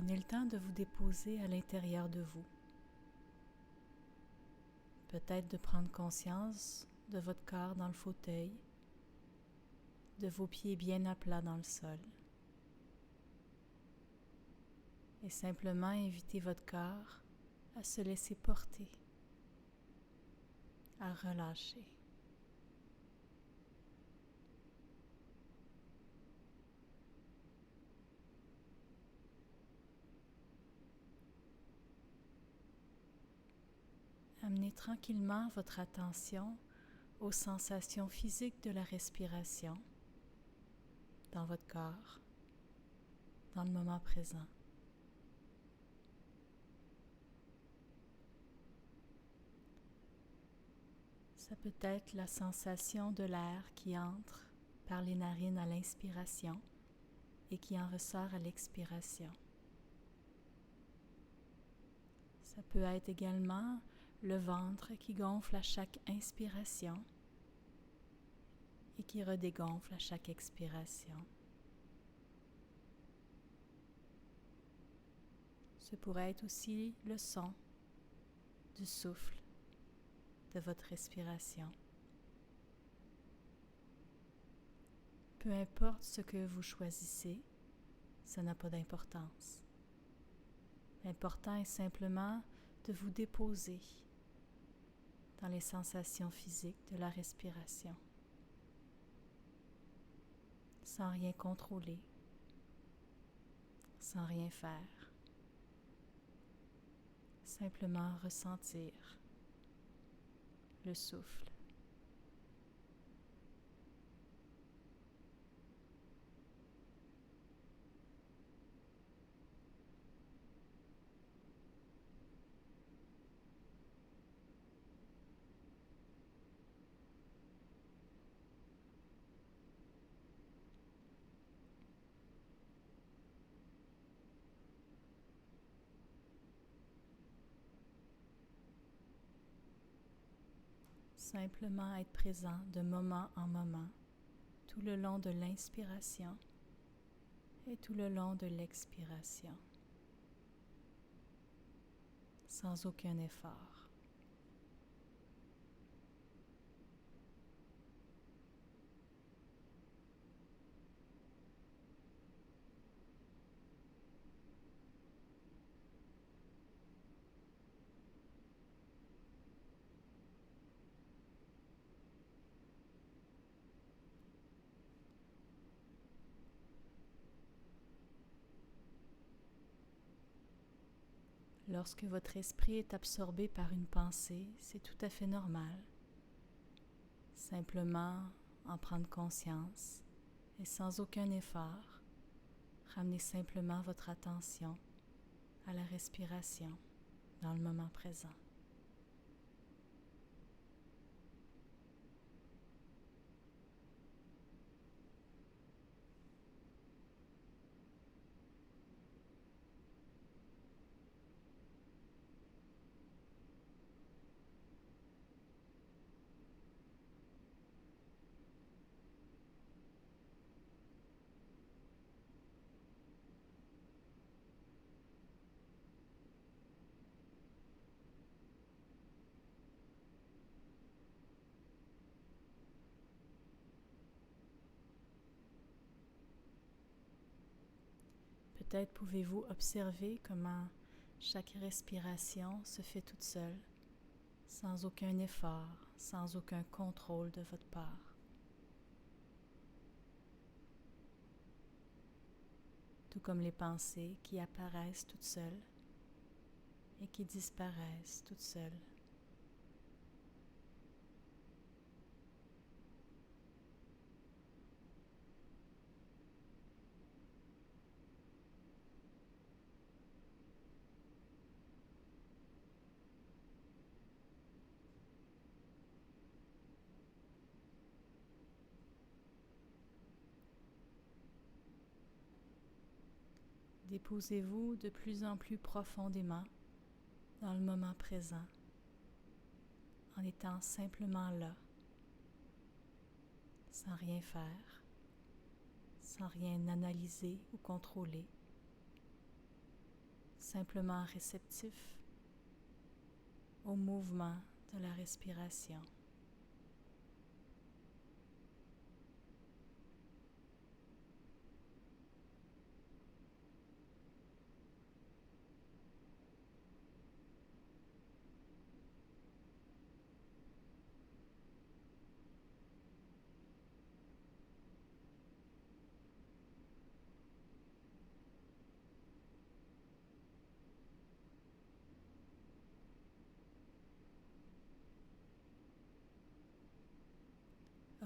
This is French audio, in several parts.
Prenez le temps de vous déposer à l'intérieur de vous. Peut-être de prendre conscience de votre corps dans le fauteuil, de vos pieds bien à plat dans le sol. Et simplement inviter votre corps à se laisser porter, à relâcher. Amenez tranquillement votre attention aux sensations physiques de la respiration dans votre corps, dans le moment présent. Ça peut être la sensation de l'air qui entre par les narines à l'inspiration et qui en ressort à l'expiration. Ça peut être également le ventre qui gonfle à chaque inspiration et qui redégonfle à chaque expiration. Ce pourrait être aussi le son du souffle de votre respiration. Peu importe ce que vous choisissez, ça n'a pas d'importance. L'important est simplement de vous déposer dans les sensations physiques de la respiration, sans rien contrôler, sans rien faire. Simplement ressentir le souffle. Simplement être présent de moment en moment, tout le long de l'inspiration et tout le long de l'expiration, sans aucun effort. Lorsque votre esprit est absorbé par une pensée, c'est tout à fait normal. Simplement en prendre conscience et sans aucun effort, ramenez simplement votre attention à la respiration dans le moment présent. Peut-être pouvez-vous observer comment chaque respiration se fait toute seule, sans aucun effort, sans aucun contrôle de votre part. Tout comme les pensées qui apparaissent toutes seules et qui disparaissent toutes seules. Déposez-vous de plus en plus profondément dans le moment présent, en étant simplement là, sans rien faire, sans rien analyser ou contrôler. simplement réceptif au mouvement de la respiration.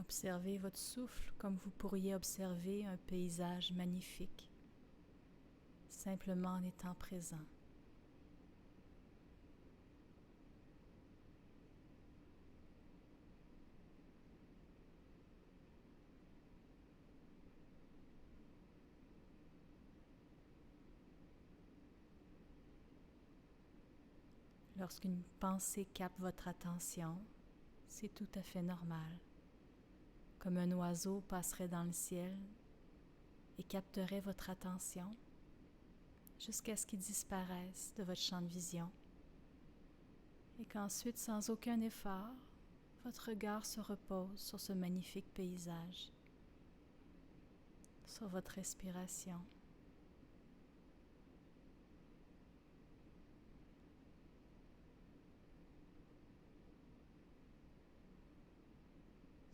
Observez votre souffle comme vous pourriez observer un paysage magnifique, simplement en étant présent. Lorsqu'une pensée capte votre attention, c'est tout à fait normal. Comme un oiseau passerait dans le ciel et capterait votre attention jusqu'à ce qu'il disparaisse de votre champ de vision et qu'ensuite, sans aucun effort, votre regard se repose sur ce magnifique paysage, sur votre respiration.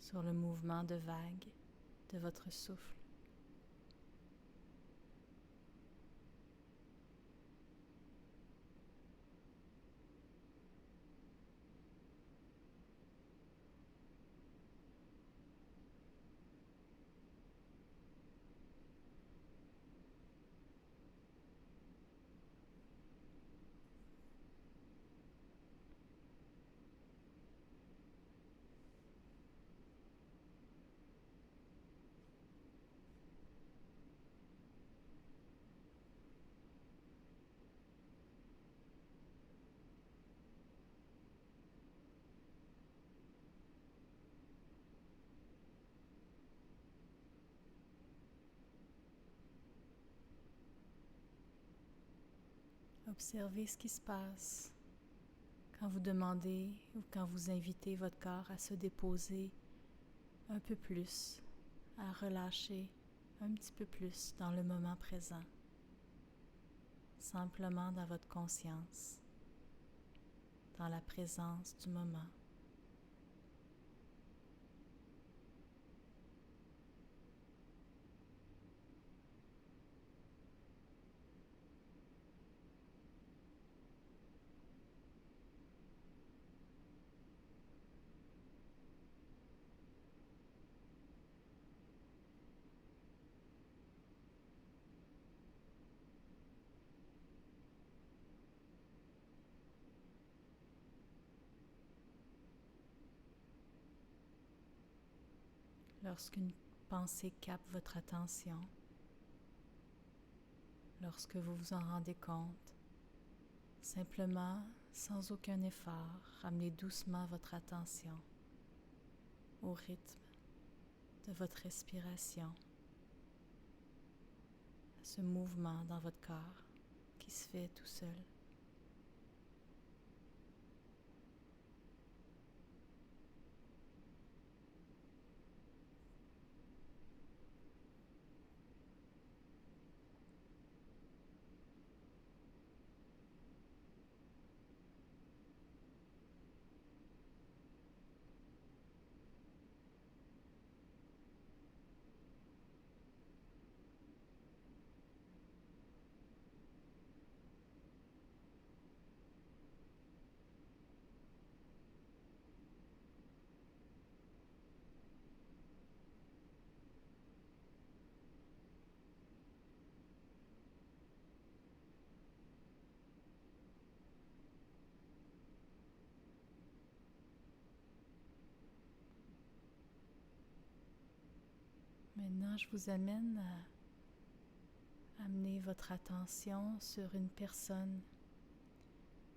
Sur le mouvement de vagues de votre souffle. Observez ce qui se passe quand vous demandez ou quand vous invitez votre corps à se déposer un peu plus, à relâcher un petit peu plus dans le moment présent, simplement dans votre conscience, dans la présence du moment. Lorsqu'une pensée capte votre attention, lorsque vous vous en rendez compte, simplement, sans aucun effort, ramenez doucement votre attention au rythme de votre respiration, à ce mouvement dans votre corps qui se fait tout seul. Maintenant, je vous amène à amener votre attention sur une personne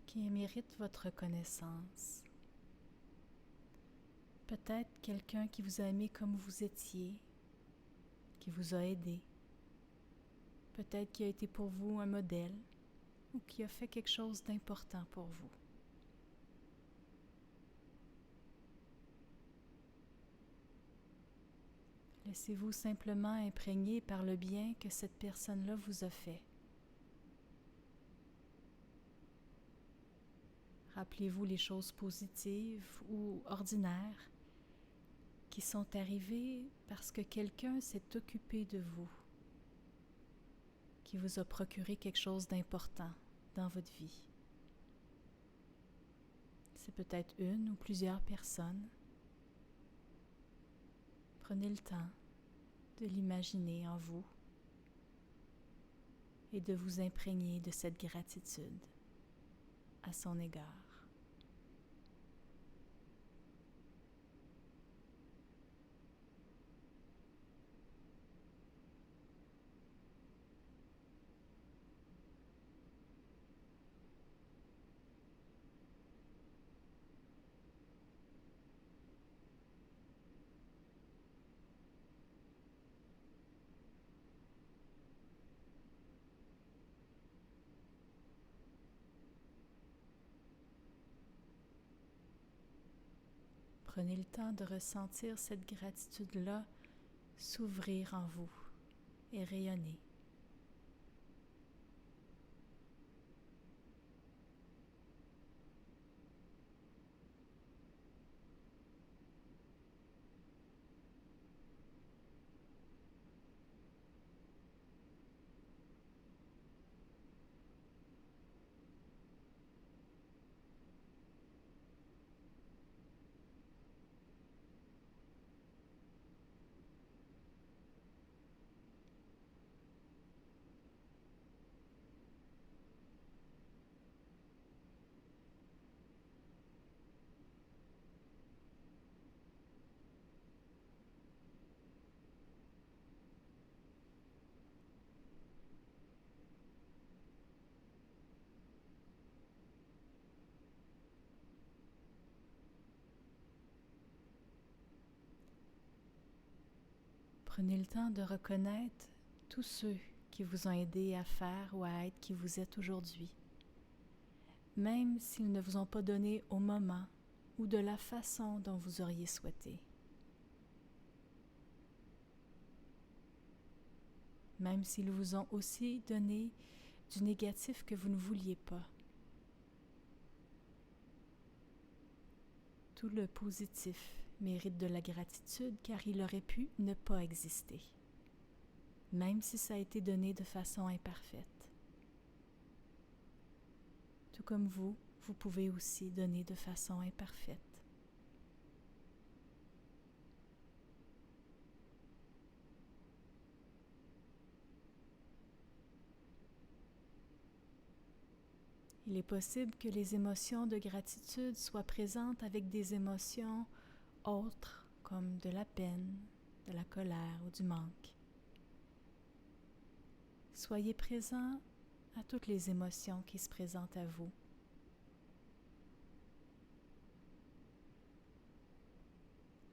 qui mérite votre reconnaissance. Peut-être quelqu'un qui vous a aimé comme vous étiez, qui vous a aidé. Peut-être qui a été pour vous un modèle, ou qui a fait quelque chose d'important pour vous. Laissez-vous simplement imprégner par le bien que cette personne-là vous a fait. Rappelez-vous les choses positives ou ordinaires qui sont arrivées parce que quelqu'un s'est occupé de vous, qui vous a procuré quelque chose d'important dans votre vie. C'est peut-être une ou plusieurs personnes. Prenez le temps de l'imaginer en vous et de vous imprégner de cette gratitude à son égard. Prenez le temps de ressentir cette gratitude-là s'ouvrir en vous et rayonner. Prenez le temps de reconnaître tous ceux qui vous ont aidé à faire ou à être qui vous êtes aujourd'hui, même s'ils ne vous ont pas donné au moment ou de la façon dont vous auriez souhaité. Même s'ils vous ont aussi donné du négatif que vous ne vouliez pas. Tout le positif mérite de la gratitude car il aurait pu ne pas exister, même si ça a été donné de façon imparfaite. Tout comme vous pouvez aussi donner de façon imparfaite. Il est possible que les émotions de gratitude soient présentes avec des émotions autres comme de la peine, de la colère ou du manque. Soyez présent à toutes les émotions qui se présentent à vous.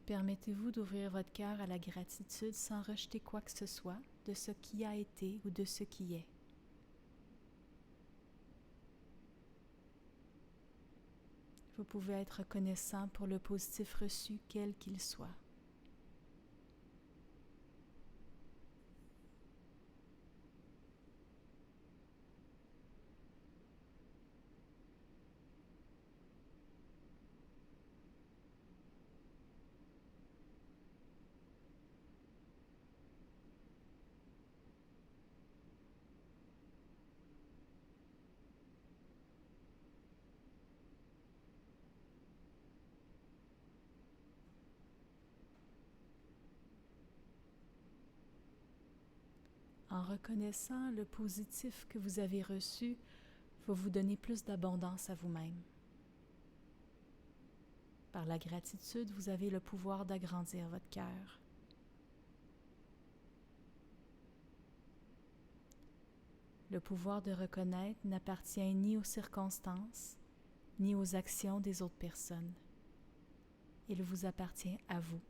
Permettez-vous d'ouvrir votre cœur à la gratitude sans rejeter quoi que ce soit de ce qui a été ou de ce qui est. Vous pouvez être reconnaissant pour le positif reçu, quel qu'il soit. En reconnaissant le positif que vous avez reçu, va vous donner plus d'abondance à vous-même. Par la gratitude, vous avez le pouvoir d'agrandir votre cœur. Le pouvoir de reconnaître n'appartient ni aux circonstances, ni aux actions des autres personnes. Il vous appartient à vous,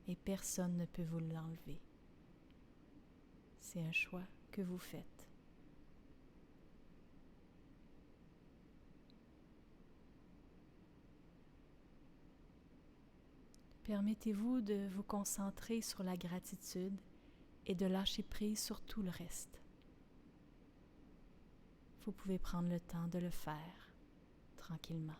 et personne ne peut vous l'enlever. C'est un choix que vous faites. Permettez-vous de vous concentrer sur la gratitude et de lâcher prise sur tout le reste. Vous pouvez prendre le temps de le faire tranquillement.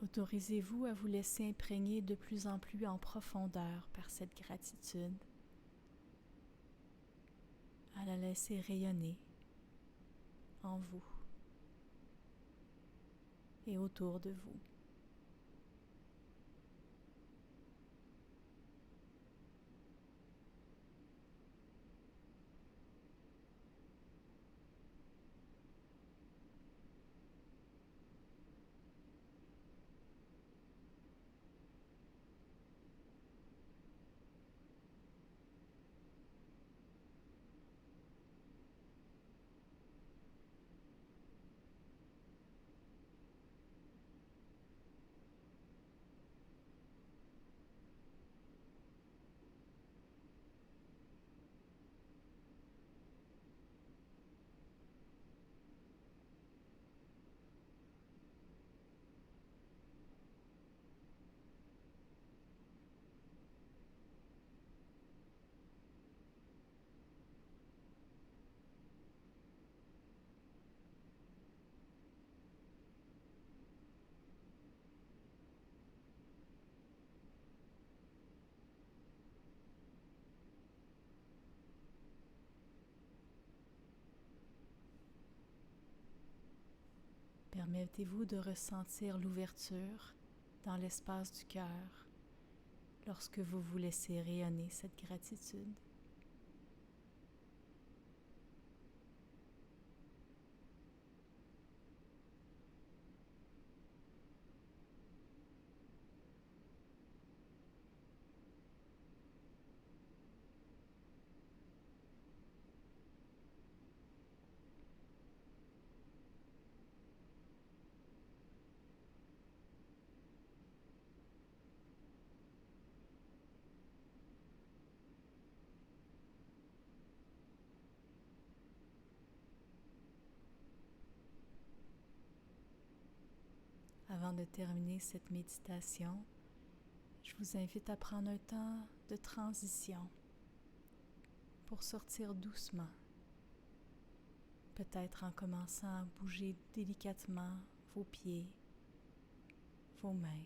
Autorisez-vous à vous laisser imprégner de plus en plus en profondeur par cette gratitude, à la laisser rayonner en vous et autour de vous. Permettez-vous de ressentir l'ouverture dans l'espace du cœur lorsque vous vous laissez rayonner cette gratitude. Avant de terminer cette méditation, je vous invite à prendre un temps de transition pour sortir doucement, peut-être en commençant à bouger délicatement vos pieds, vos mains.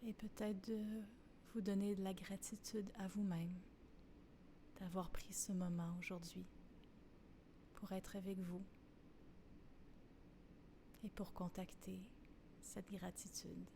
Et peut-être de vous donner de la gratitude à vous-même d'avoir pris ce moment aujourd'hui pour être avec vous et pour contacter cette gratitude.